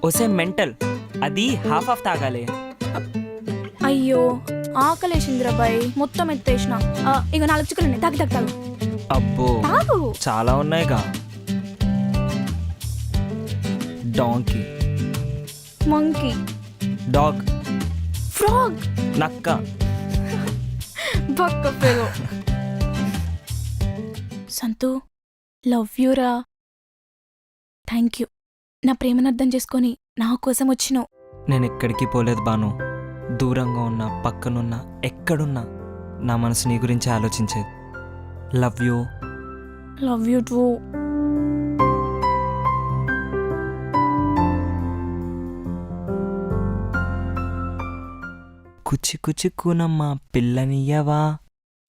ఒసే మెంటల్, అది half of తాగాలి. అయ్యో ఆకలేసిందిరా బాయ్, మొత్తం ఎత్తేసిన. ఇక 4 చుక్కలు ఉన్నాయి, తాగి తాగు తాగు అబ్బో తాగు. చాలా ఉన్నాయిగా. డాంకీ, మంకీ, డాగ్, ఫ్రాగ్, నక్క. బక్క పేరు. సంతు, లవ్ యూరా. థ్యాంక్ యూ, నా ప్రేమను అర్థం చేసుకొని నా కోసం వచ్చినావు. నేను ఎక్కడికి పోలేదు బాను. దూరంగా ఉన్నా, పక్కనున్నా, ఎక్కడున్నా నా మనసు నీ గురించి ఆలోచించేది. Love you. Love you too. కుచి కుచి కూనమ్మా పిల్లనియ్యవా.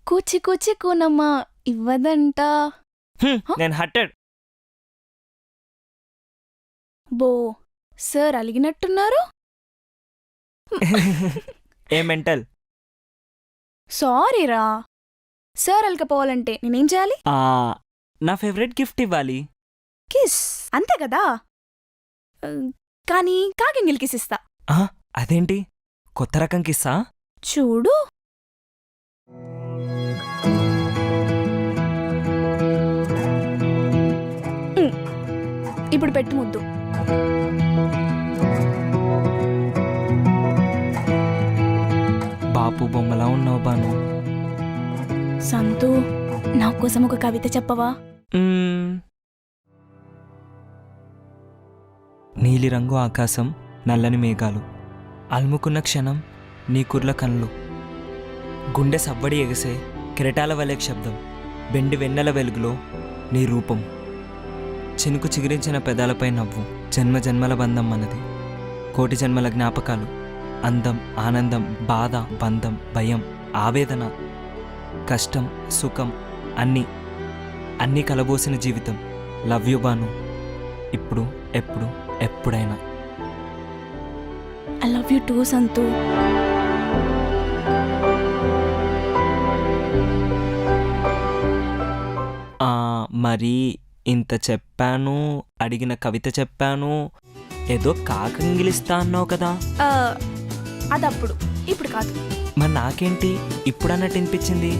కూచి కూచి కూనమ్మా ఇవ్వదంట. నేను హట్టెడ్. బో సార్ అలిగినట్టున్నారు. ఏ మెంటల్. సారీరా, సార్ అలకపోవాలంటే నేనేం చేయాలి? నా ఫేవరెట్ గిఫ్ట్ ఇవ్వాలి. కిస్, అంతే కదా. కానీ కాకింగిల్ కిస్ ఇస్తా. అదేంటి కొత్త రకం కిస్సా? చూడు. ఇప్పుడు పెట్టు ముద్దు. బాపు బొమ్మలా ఉన్నావు బాను. సంతు, నా కోసం ఒక కవిత చెప్పవా? నీలిరంగు ఆకాశం, నల్లని మేఘాలు, అల్ముకున్న క్షణం నీ కుర్ల కళ్ళు, గుండె సవ్వడి ఎగసే కెరటాల వలె శబ్దం, బెండి వెన్నెల వెలుగులో నీ రూపం, చినుకు చిగురించిన పెదాలపై నవ్వు, జన్మ జన్మల బంధం మనది, కోటి జన్మల జ్ఞాపకాలు, అందం, ఆనందం, బాధ, బంధం, భయం, ఆవేదన, కష్టం, సుఖం, అన్నీ కలబోసిన జీవితం. లవ్ యు బాను, ఇప్పుడు, ఎప్పుడు, ఎప్పుడైనా. ఐ లవ్ యూ టూ సంతు. మరి ఇంత చెప్పాను, అడిగిన కవిత చెప్పాను, ఏదో కాకంగిలిస్తా అన్నావు కదా. అదప్పుడు, ఇప్పుడు కాదు. మరి నాకేంటి ఇప్పుడు అన్నట్టు వినిపించింది?